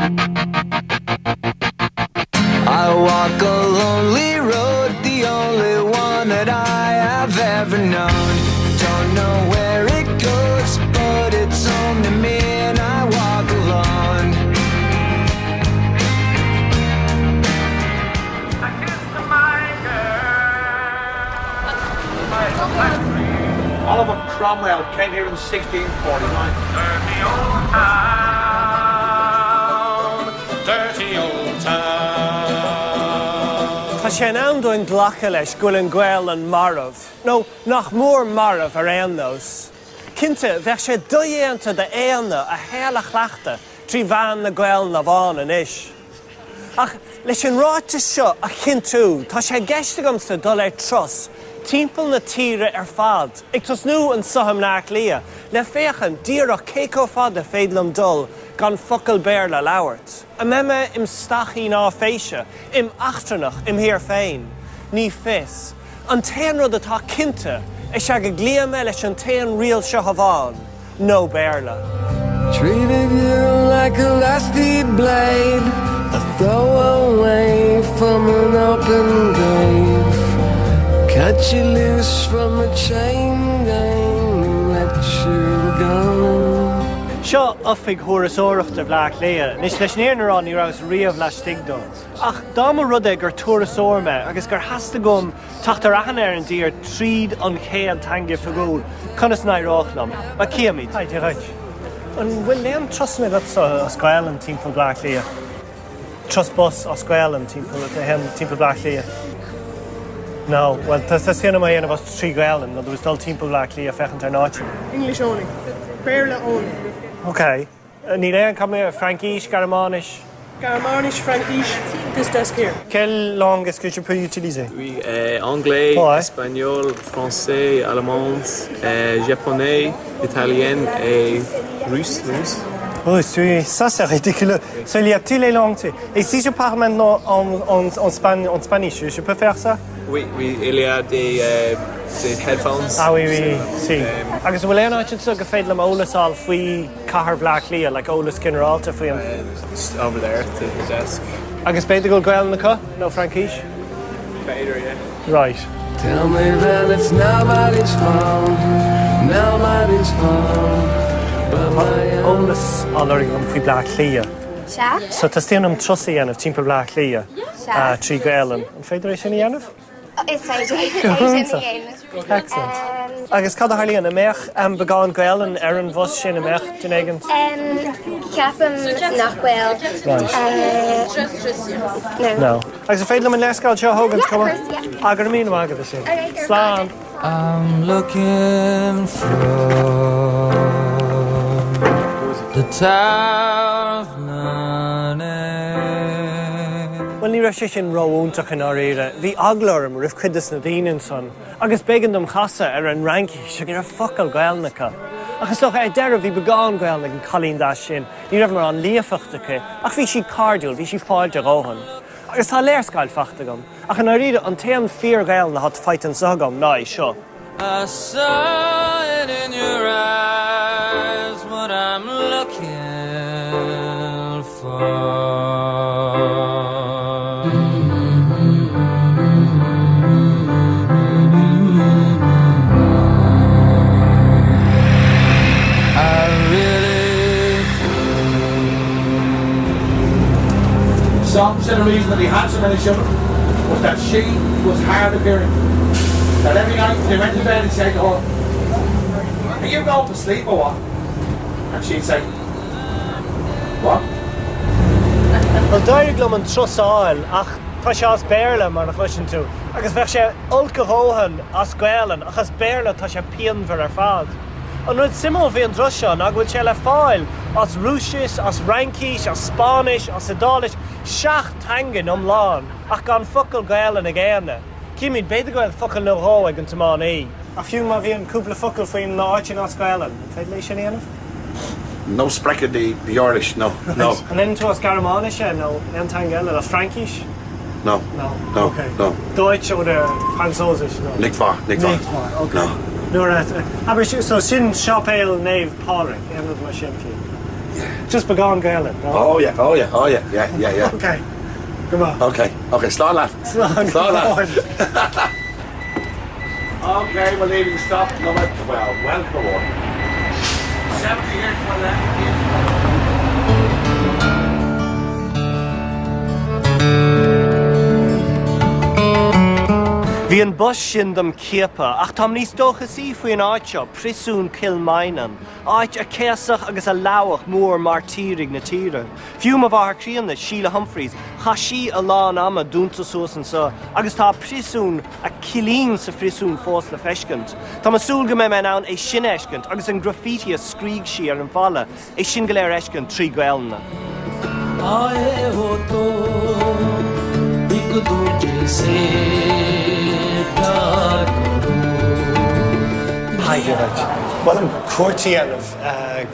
I walk a lonely road, the only one that I have ever known. Don't know where it goes, but it's home to me and I walk alone. A kiss to my girl. Oliver Cromwell came here in 1649. Dirty old town, dirty old town. Tá sé an doin glacha leis gúil an ghail an marmh. No, nach mór marmh ar éannos. Cinnte, bheadh sé dóhéanta de éanna a héala chleachta trí bhean na ghail na bháin an isis. Ach, leis an ráite seo a chintú, tá sé geistegamsta dul é tros, timpeall na tíre ar fad. Ag tosnú an soham nach lia, le féchan díreach céco fad a féidlam dul gan focail Béarla lauert. A meme im stachi ná féise, im achtrannach, im hir féin. Ní fis. An téan rud atá cinnte, is ag a glíame leis an téan rial seo haván. No Béarla. Treated you like a lusty blade, a throwaway from an open grave. Cut you loose from a chain gang, let you go. Seo uffig thuras óireachta bhleach léa, nis leis néarnarán ní rás riamh leis stigdó. Ach dáma rudé gur thuras óirme agus gur hasta gom tacht ar achan ar an dír tríd an chéad tanga fagúil, conas na ráchlam, ba ciamid. Hai, tí rhaid. An bhfuil léon trosna gotsa a scoil an timpeall bhleach léa. Tros bus a scoil an timpeall bhleach léa. No, well, that's here my end of us three Gaelan, there was still timpeall bhleach léa fechant ar náitin. English only. Béarla only. Okay. Ní réan come here, Frankísh, Garamanish? Garamanish, Frankish, this desk here. Quelle langue est-ce que je peux utiliser? Oui, anglais, espagnol, français, allemand, japonais, italien et russe. Oh, ça c'est ridicule. Ça, il y a toutes les langues. Et si je parle maintenant en spanish, je peux faire ça? Oui, il y a des headphones. Ah oui, si. Agus bhfuil éon áit so go féad le ólasál faoi cahar bhleach lia, like ólas cinneálta faoi Just over there to the desk. Agus beidir go gael na co? No Frankísh? Better, yeah. Right. Tell me that it's nobody's fault, nobody's fault. Ólas álarí an faoi bhleach lia. Se? So tá stíanam trosaí anamh timpeall bhleach lia. Trí Gaelan. An féidir é sin í anamh? Is féidir é sin í dhéanamh. Excellent. Agus cad a tharlaíonn amach an beagán Gaelan ar an bhus sin amach dunéigean? Ceapam nach bhfuil. No. Agus a féidir le an leascáil seo thugant cuma? Agur mín agad a sin. Slán. I'm looking for the Tower of None. Well, ní raibh sé sin róúntaach in áiríre, bhí aglarm ribh cuidas na daoine son, agus bégan dom chasa ar an ranki se gur a focail Gaelnacha. Agus doch é deire bhí beagán Gaelna an cholín dá sin, ní raibh mar an líafachtacha, ach bhí sí cardúil, bhí sí fáilte róhan. Agus tá léirscáil fachta gom, ach an áiríre an téan fíor Gaelna hat feit an sagam ná seo. I saw it in your eyes, what I'm looking for. Some said the reason that he had so many children was that she was hard of hearing. That every night they went to bed and said to her, "Are you going to sleep or what?" And she'd say, "What?" Well, dairglum an trosáil ach tá sé as Béarla mar nach luisian tú. Agus bheith sé ulca hóhan as Gaelan achas Béarla tá sé peanmhar ar fad. An rud simil bhí an droseán ag bhfuil sé le fáil as Rúsis, as Frankísh, as Spáis, as Idális, seach tangan lán ach gan focail Gaelan ag éana. Címid beidir goil focail nó rá ag an tamán í. A fiú má bhí an cúpla focail faoin na áitin as Gaelan. Féid lei sin éanamh? No sprechen the Irish, no. And then to as Garamanish, no, Antangela, as Frankish? No. Okay. No. Deutsch oder Französisch? No. Nick Farr. Okay. No. No, right. Aber so sin Chapelle Nave Patrick, end of my shin. Just begun Gaelic. No? Oh yeah. Okay. Come on. Okay, slán lad. Slán. Okay, we're leaving stop number 12. Welcome aboard. 70 here to the left. Bhí an bus sin dom céapa, ach tá níos dóchas í faoin áiteo, prisún Kilmainan, áit a céasach agus a láhach mór mar tírig na tíre. Fiúm a bhar críanna Sheila Humphreys, cha sí a lán ama dúnta sósan sa, agus tá prisún a cilín sa prisún fós le feiscint. Tá ma súlga me ann é sin eiscint, agus an graffiti a scríg sí ar an falla, é sin go léir eiscint trí gaelna. Hi, Gerard. Well, I'm Courty of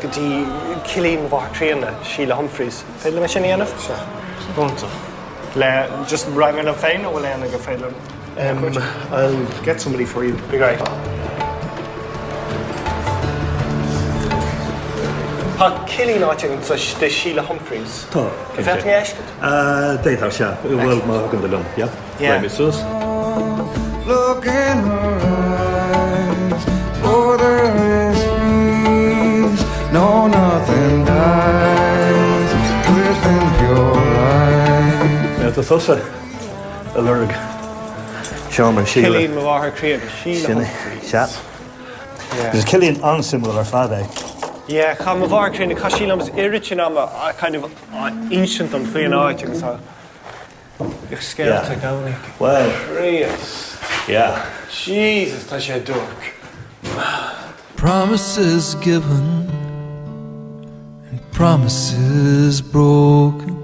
Gadi Killeen Vartriana, Sheila Humphreys. Fail me any of? Sure. Don't Le just right when I'm fine, or will I go fail I'll get somebody for you. Be great. Killeen Arching, so the Sheila Humphreys. Oh, is that me asked? Data, yeah. Well, Magan the Lum, yeah. Yeah. Look in her eyes, for there is peace. No, nothing dies within pure light. Yeah, that's also a lyric. Sean Sheila. Killeen Mawar created Sheila Humphreys. Yeah. There's Killeen on similar father. Yeah, come of our training, because Sheila was irritating a kind of ancient and free night, and so you're scared to go, Nick. Well, Christ. Yeah. Jesus, that's your dork. Promises given and promises broken.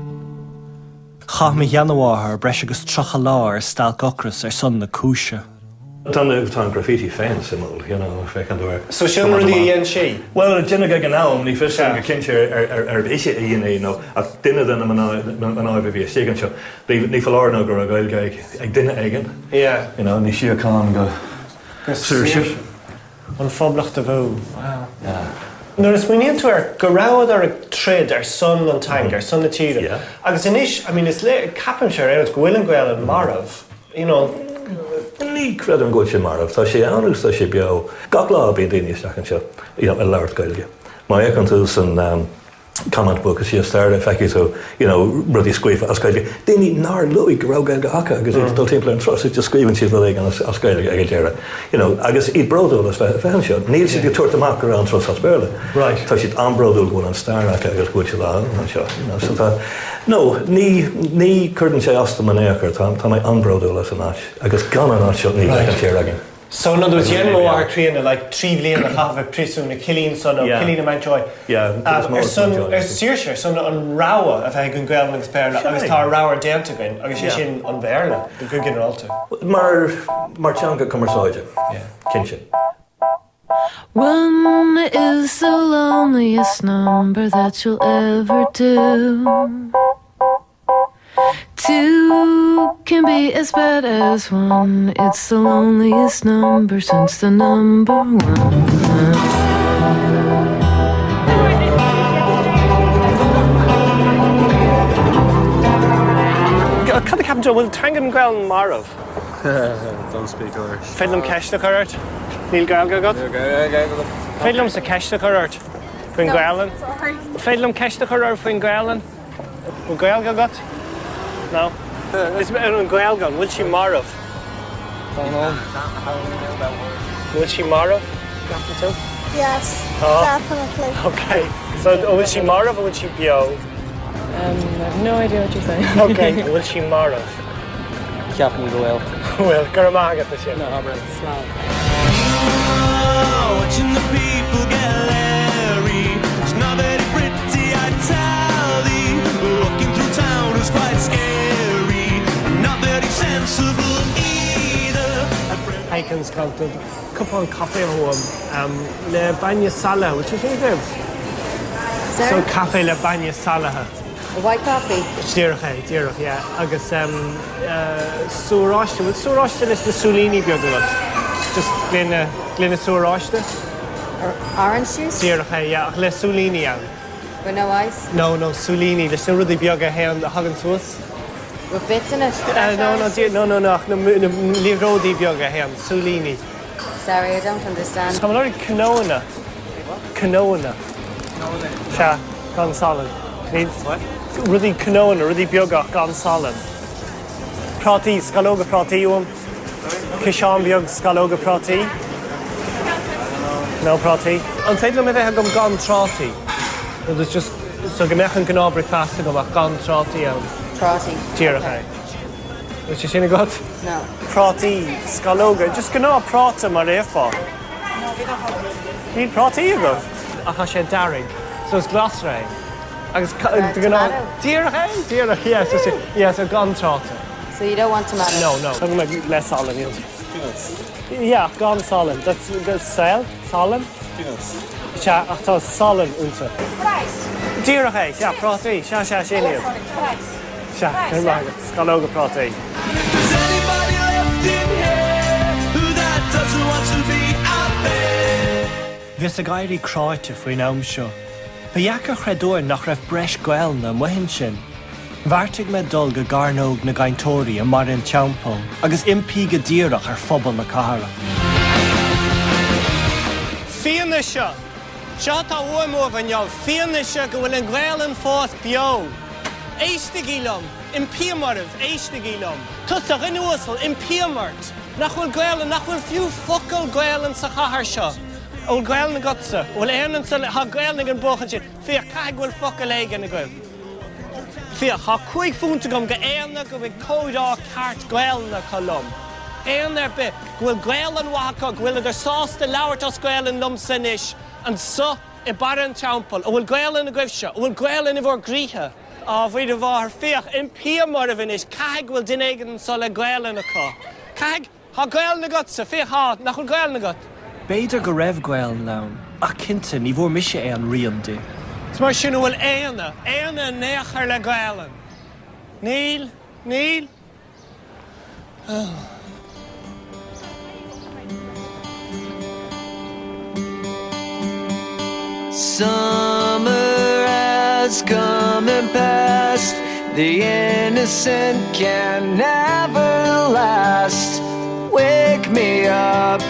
Chach me Januar, Breshagus Trachalar, Stal Gokras, son the Kusha. Done graffiti fans, you know, if I can do it. So she'll really yen she? Well, Jenna Gaganao, when he first sang a kincher, you know, at dinner than a man be a second show. They follow no girl, I didn't again. Yeah. You know, and she can't go. Seriously. On Foblach de Vaux. Wow. Yeah. Notice we need to our Garawad or a trade, our son and tank, our son the Tira. Yeah. Agus inish, I mean, it's late, Capinshire, it's Gwillinguel and Marov, you know. Ní credan go sin mar tá sé anús tá sé beo gach lá bí daoine stachan seo a leir gailge. Má ag an tú san comment book is sí started feici so rudí scuif as gailge. Daoine nar luí go raibh gailge acha agus dul timppla an tros just scríbann siad le an as gailge ag déire. Agus iad brodúil as fehan seo. Níl siad tuairt amach go an tros as Béarla. Right. Tá siad an brodúil go an star acha agus go se lá an seo. No, ní curtain sé as man éachar tá mai anbrodúil as an ás agus gan an ás seo ní le an tíir agin. So no, there's yen more creating like 3 million and half a prism, a Killeen son, a Killeen a Manchoy. Yeah, our son, Saoirse, son on Rawa, if I can go and Béarla, I was tar Rawa Dentagin, I was in on Béarla, the good in altar. Marchanga Commersoja. Yeah. Kinshin. 1 is the loneliest number that you'll ever do. 2 can be as bad as 1. It's the loneliest number since the number 1. Can the captain will Tangan Gwell Marov? Don't speak Irish. Fedlum Keshta Current? Neil Gaelga got? Fedlum sa Keshta Current? Fwyn Gwellen? Fedlum Keshta Current Fwyn Gwellen? Will Gaelga got? No. Is it an Gaelga? Will she Marov? Don't know. Will she Marov? Captain too? Yes, definitely. Okay. So will she Marov or will she Bio? I have no idea what you're saying. Okay. Will she Marov? Captain Goel. Well, Garamaga this year. No, but it's not. Watching the people get leery. It's not very pretty, I tell thee. Walking through town is quite scary. Not very sensible either. Haikins called the cup on coffee home. Le Banya Salah, which is really good. So cafe Le Banya Salah. The white coffee? Dírach, yeah. Agus súráiste, bhfuil súráiste leis na súlíní beagúil. Just glína súráiste. Orange juice? Dírach, yeah, ach le súlíní an. With no ice? No, Sulini. There's no really bioga hand the Hagen sauce. With bits in it? No, Lirodi bioga hand, Sulini. Sorry, I don't understand. Come on, Canona. Sha, gone solid. What? Really Canona, really bioga, gone solid. Prati, Scaloga Prati, Kishan biog, Scaloga Prati. No Prati. On side of me, they have gone Trati. It was just so Gamecan can all fast to go back gone Trati out. Trati. Tira, which is in a good? No. Prati, Scaloga, just gonna Prata Marefa. Need Prati you go? Ahashe Darig. So it's Glossray. I was gonna Tira, yes, a gone Trata. So you don't want tomato? No. Something like less solid. Yeah, gone solid. That's solid. Sha, I thought solid unta. Price. Dear hey, sha, prati, sha, shinian. Sha, Margaret, Scaloga prati. Does anybody left in here who that doesn't want to be out there? Vis a gairi croite fwy naum sio. Biaca chredor nach ref bresh gwel na mwahin sin. Vartig me dul go garnog na gaintori a marin champol, agus impi go dírach ar phobal na cara. Fianna seo. Seo tá uamór van jou. Fianna seo go bhfuil an ghaelan fós bio. Éistigílum, impiamarv, éistigílum. Tus a rinúasal, impiamart. Nach bhfuil ghaelan, nach bhfuil fiú focal ghaelan sa chahar seo. Ol ghaelan na gotsa. Bhfuil éanan sa ha ghaelan gan bochan sin. Fia caig bhfuil focal éigen na ghaelan. Fia, ha cuig fúnta gom go éanna go bhfuil códá cart ghaelan na colum. Éan ar bit, bhfuil ghaelan wacha, bhfuil idir sásta leabhartas ghaelan lum sanis, an so I baran champol, a bhfuil ghaelan na ghaibse, a bhfuil ghaelan I bhór gríthe. A bhfuil bhar fiach impia marvin is, caig bhfuil dinégan sa le ghaelan na cá. Caig, ha ghaelan na gotsa, fiach ha, nach bhfuil ghaelan na got. Beidir go raibh ghaelan lawn, a cinta ní bhór mise é an rian di. It's mar sin bhfuil éana neachar le ghaelan. Níl. Summer has come and passed. The innocent can never last. Wake me up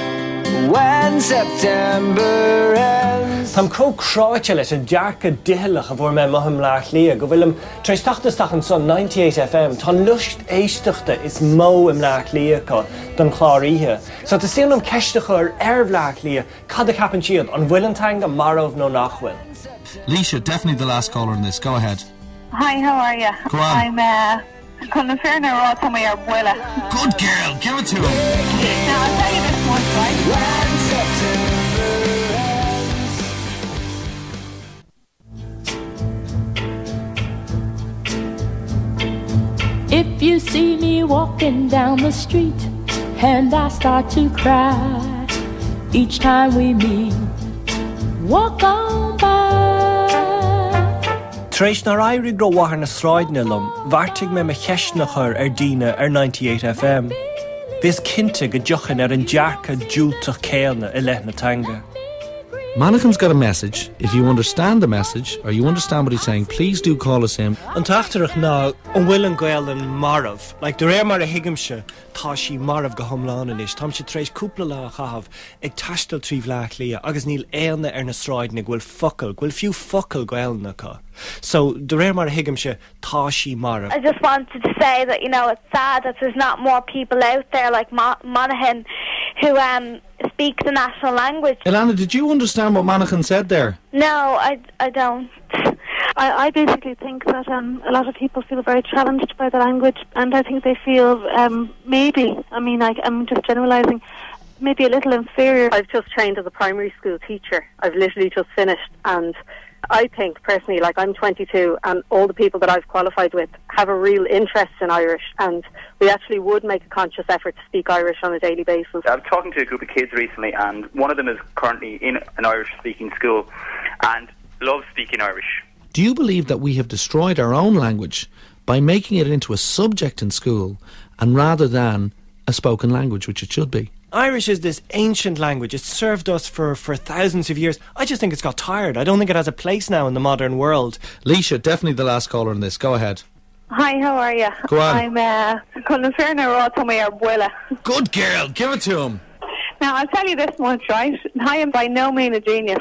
when September ends. Tam cráite leis an dearcha ditheilech a bhór me maham leach lia, go bhfuil treis tachtastach an son 98 FM, tá lucht éisteachta is mó im leach lia don chláiríthe. So tá síonam ceisteachar leach lia, cad a capan siad an bhfuilantanga marmh nó nachhfuil. Leisha, definitely the last caller in this. Go ahead. Hi, how are you? Go on. I'm Conor Ferner Roth on my abuela. Good girl, give it to him. Now I'll tell you this once, right? If you see me walking down the street and I start to cry each time we meet, walk on by. Treis nar airig ro wahar na sráidnilum, vartig me cheisnachar dina 98 FM. Vis kinte go jochan an dearcha dúltach céalna I lethnatanga. Monaghan's got a message. If you understand the message, or you understand what he's saying, please do call us in. An tachtarach ná an bhfuil an ghaelan marmh. Like the réir mar a higamse, tá sí marmh go thomláin is. Tám sé treis cúpla lá chahabh ag taistil trí bhleach lia, agus níl éalna na sráidnig bhfuil focail, bhfuil fiú focail ghaealna cá. So the réir mar a higamse, tá sí marmh. I just wanted to say that, you know, it's sad that there's not more people out there like Monaghan who speak the national language. Ilana, did you understand what Monaghan said there? No, I don't. I basically think that a lot of people feel very challenged by the language, and I think they feel maybe, I mean, I'm just generalising, maybe a little inferior. I've just trained as a primary school teacher. I've literally just finished, and I think personally, like, I'm 22 and all the people that I've qualified with have a real interest in Irish, and we actually would make a conscious effort to speak Irish on a daily basis. I was talking to a group of kids recently, and one of them is currently in an Irish-speaking school and loves speaking Irish. Do you believe that we have destroyed our own language by making it into a subject in school and rather than a spoken language, which it should be? Irish is this ancient language. It's served us for thousands of years. I just think it's got tired. I don't think it has a place now in the modern world. Leisha, definitely the last caller on this. Go ahead. Hi, how are you? Go on. I'm Conferna Raw my abuela. Good girl, give it to him. Now, I'll tell you this much, right? I am by no means a genius.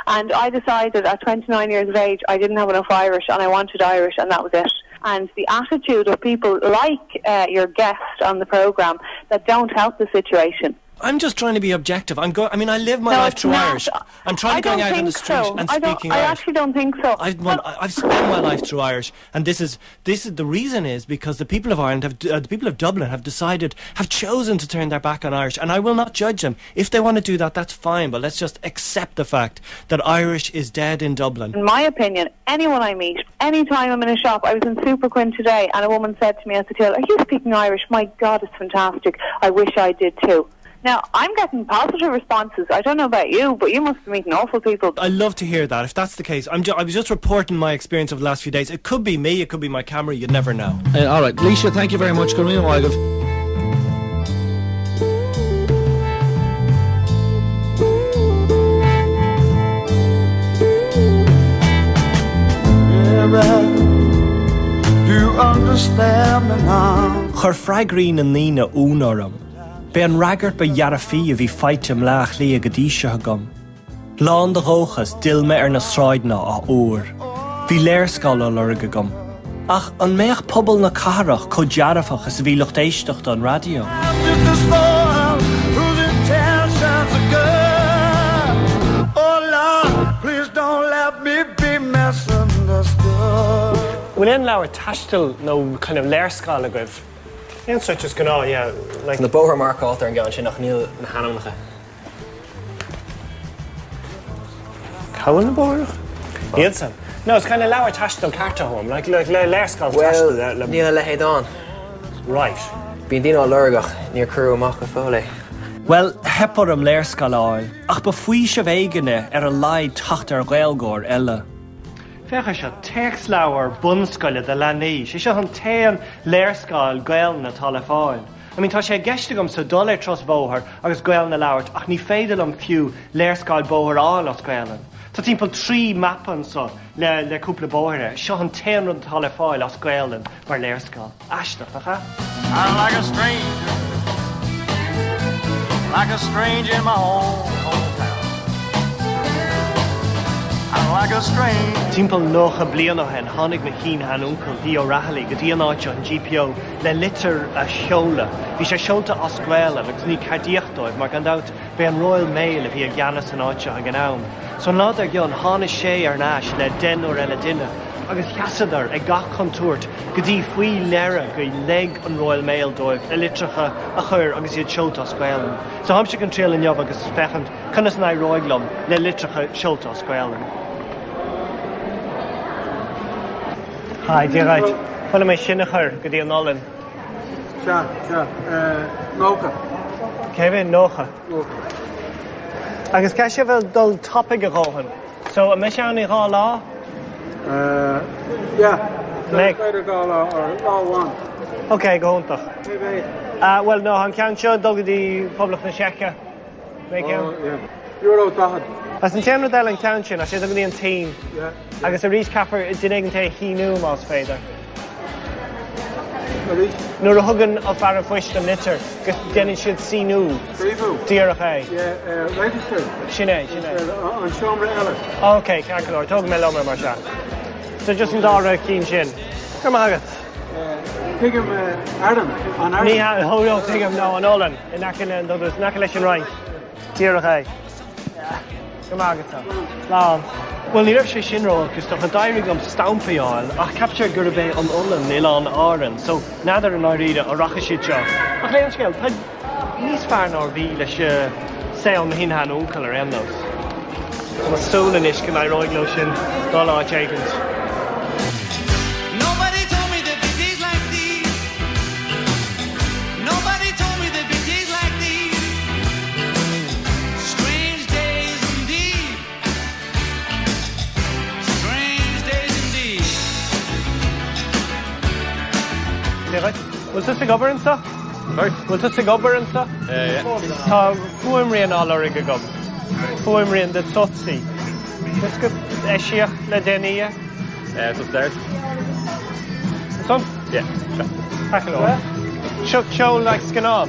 And I decided at 29 years of age I didn't have enough Irish and I wanted Irish, and that was it. And the attitude of people like your guest on the programme that don't help the situation. I'm just trying to be objective. I live my life through Irish. I'm trying to go out on the street and speaking Irish. I actually don't think so. I've spent my life through Irish, and this is the reason is because the people of Ireland the people of Dublin have chosen to turn their back on Irish, and I will not judge them. If they want to do that, that's fine. But let's just accept the fact that Irish is dead in Dublin. In my opinion, anyone I meet, any time I'm in a shop, I was in Super Quinn today, and a woman said to me at the till, "Are you speaking Irish? My God, it's fantastic. I wish I did too." Now, I'm getting positive responses. I don't know about you, but you must be meeting awful people. I love to hear that. If that's the case, I was just reporting my experience of the last few days. It could be me, it could be my camera, you'd never know. All right, Leisha, thank you very much. Go on, You understand me now. Chur fragrín an nína únaram. Be an ragart be jarafí a bhí feite mleach lí a godíise gom. Lán de róchas dil me na sráidna a ór. Bhí léirscáil a lurga gom. Ach an méach pobl na carach có jarafach as bhí lucht éisteacht an radio. Will in leabhar taistil nó kind of léirscáil a goibh? Ian such as gná, yeah. Like the boher mark author and gan sin nach níl na hanamnacha. Cowan na boher? Ian no, it's kind of leabhar taistil carta home, like léirscáil taistil. Well, níl le héad on. Right. Bín dín á lurgach níor crú amach a fóla. Well, hepar am léirscáil áil, ach ba faoi se bhéigeanna ar a laid tacht ar ghailgóir eile. Fecha se teach leabhar bunscoile de leníis. Is se an téan léirscáil gael na tal fáil. Tá sé geiste gom sa dul é tros bóthar agus gael na leabhart, ach ní féidir am fiú léirscáil bóthar áil as gailen. Tá timpeall 3 mapan so le cúpla bóthire. Seo an téan rud tal fáil as gailen mar léirscáil. Aisteach, facha? I'm like a stranger in my own hometown. I'm like a stranger. Timpeall nócha bliana hen hánig na chin han uncle dí ó rathalaí go dtí an áite an GPO le litir a seola. Bhí sé seolta as ghaeile agus ní cardíochtdóibh mar gandát be an Royal Mail a bhí a gceannas an áite a gnáim. So an lád ar gceann hána sé ar náis le den ó eile duine agus cheasadar ag gach contúirt go dtí faoi léire go leg an Royal Mail dóibh le litricha a chur agus iad seolta as ghaeilin. So ham se an tréal in neamh agus fechant chunas na roiglum le litricha seolta as ghaeilin. Hi, dear right. Follow my shinachar, good deal Nolan. Nócha. Kevin, Nócha. Agus ceise bhfuil dul topic a róhan. So, a meisiánaí rá lá? Yeah. Meg. Or law 1. Okay, go hontach. Well, no, han ceann seo dul the public na Secha. Meg yeah. Euro tahad. As an téimna del an ceann sin, a sé dul an team. Yeah. Agus a rís caffar dinéigen té híú más féidir. Nuair a thugann a fear an foiist an litir, gus déanann siad síú. Díarach é. Yeah, register. Sinné. An seomra eile. Okay, ceann tug mé lomar mar se. So just an dára cín sin. Gur mágad? Tigam Adam. Ní hóó tigam nó an Olan. In nac leis an raint. Díarach é. Gur mágad tá. Lám. Well, ní raibh sé sinró, gus tá dairig am stampaáil, ach capteir gur bé an Olan níl an áran, so nádar an áíide a racha siad seo. Ach léon scéil, tá níos fearr ná bhí leis sé an hín han úcail ar ennos. Tá súlan is cin roigló sin dá lá éigent. Was this the governance stuff? Well, tu sig obair anta? Tá fuaimríon ála go gom. Fuaimríon de tutsi. Tus go eisiach le déine? It's upstairs. Son? Yeah. Take it over. Chuck Chow like Scanon.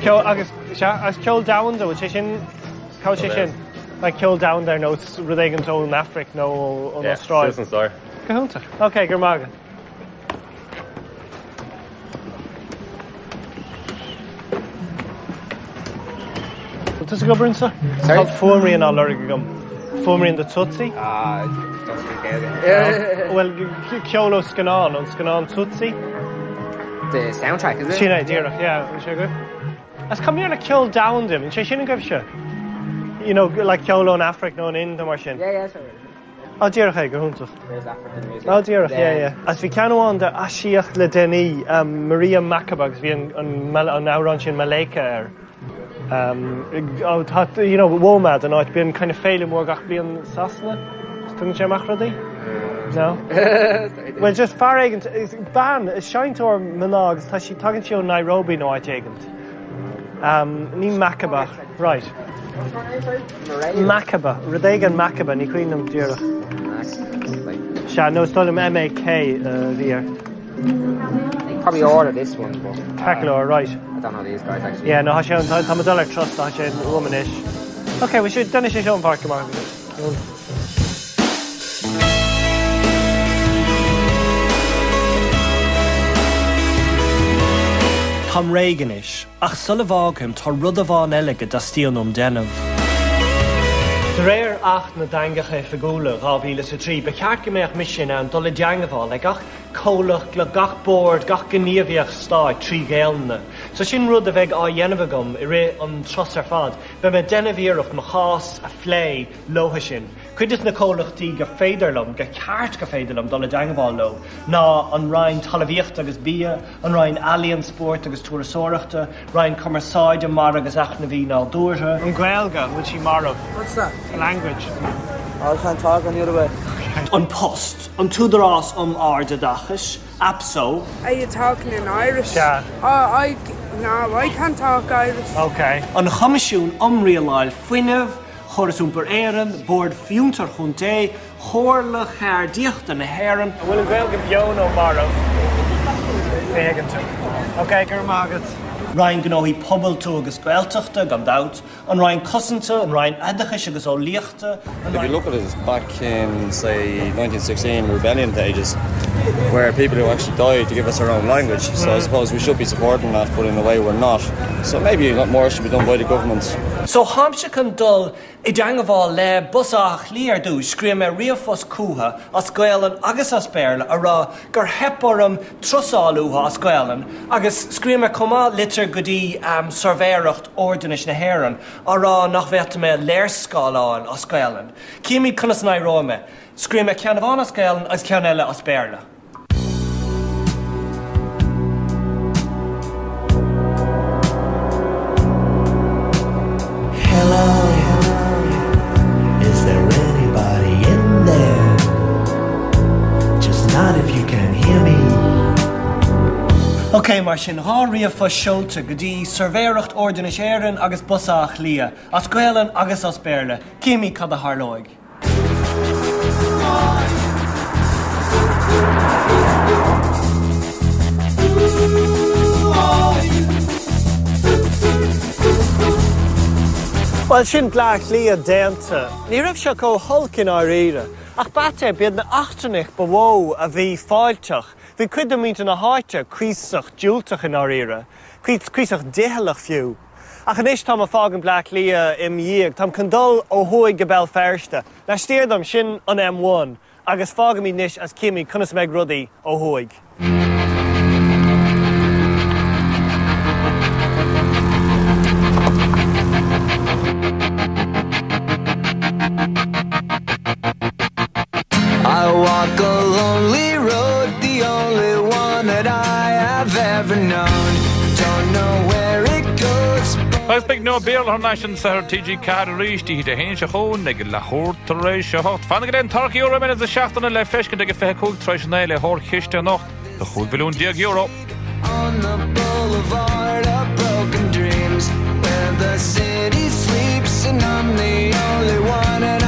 Chow agus Chow down though, Chishin. How Chishin? Like Chow down there, no Rudegan Toll in Africa, no on Australia. Citizen Star. Cahunta. Okay, Germaga. Does it go burn, sir? Sorry? Fuaimríon ála go gom. Fuaimríon de tutsi? Don't speak it. Well, Ceolo Scanon on Scanon Tutsi. The soundtrack, is it? Sheena, Deireach, yeah, is she good? As come here to kill down them, and she shouldn't give shit. You know, like Ceolo in Africa, no, in the Martian. Yeah, sorry. Oh, Deireach, go home to. There's African music. Oh, Deireach, yeah. As we can on the Ashiach le Deni, Maria Macabags, we on Auranch in Malacca. You know, Womad, and I've been kind of failing more gach being Sassana. Didn't you Machradi? No? Well, just far agent, ban, is shine to our Manags, has she talking to you in Nairobi, no, I take it. Ni Macaba, right. Macaba, Rudegan Macaba, ni Queen of Deireach. Sha, no, it's not him M-A-K, here. Probably order this one, but... Tackler, right. I don't know these guys, actually. Yeah, no, Hashem, I'm a dollar trust, Hashem, womanish. Okay, we should finish this on Park, come on. Tom Reaganish, ach Sullivan, tar Rudavon Elega, Dastionum Denov. The rare ach na dangache figula, Ravila Sitri, Bekarke meach mission and Dolle Jangaval, like ach Kolach, gach board, gach Geneviach star, tree gelne. So shin rud the veg a yenavagum, ire on trusser fad, Beme Denevir of Machas, a flay, lohishin. Quidis na Kolach di ga federlum, ga cart ga federlum, Dolle Jangaval lo. Na on Ryan Talavicht agus Bia, on Ryan Alien Sport agus Tourasorachta, Ryan Commerside and Maragas Achnavina Aldorja. On Gaelga, which he Marav. What's that? Language. I can't talk on the other way. On post, on Tudaras Ardadachish, Apso. Are you talking in Irish? Yeah. No, I can't talk Irish. Okay. On Chamishun, Real Finev, Horace per Aaron, Board Funter Hunte, Horla Hair Dicht and Heron. Will it well give Yono Marav? Okay, Germagat. Ryan Gnohi Pobble to agus Gweltachta, Gandout, and Ryan Cossenta, and Ryan Adachish agus O'Liachta. If you look at it back in, say, 1916 rebellion ages, where people who actually died to give us our own language, so I suppose we should be supporting that, but in a way we're not. So maybe a lot more should be done by the government. So Hampshire can dull Idangaval le Busach Liardu, scream a Riafos Kuha, as Gwelan agus as Béarla, ara gur heporum Trusaluha as Gwelan, agus scream a Coma litter goody Surveyracht Ordinish na Heron, ara nach vetame Leirskalan as Gwelan. Kimi Kunas Nairome, scream a Canavan as Gwelan as Canella as Béarla. Is there anybody in there? Just not if you can hear me. Okay, Martin, Harry for Schulte, Gudi, Surveyracht Ordinish Aaron, agus Busach Lia, as Gwelan agus as Béarla, Kimi Kada Harloig. Well, sin blach Lia Denta, ní raibh seo có hulkin áíre, ach bate bead na achtanich bawó a bhí fáilteach, bhí cuid amínta na háite cuisach dúltach in áíre, cuisach déhalach fiú. Ach an isis tá a fágan blach Lia im dhéag, tam condol ó huaig go bell ferste, na stíardam sin an M1, agus fágan mí nish as Kimi cunas meg rudaí ó huaig. I walk a lonely road, the only one that I have ever known. Don't know where it goes. Agus big no Béarla Nation Sir TG Car Risti de Hen Shahon neg la Hort Shahot. Fan again Turkey Euro men the shaft on the fish can take a fair cool traditional Hort Kiste Nacht. The goed willen €1. On the boat. boulevard of broken dreams, where the city sleeps and I'm the only one. And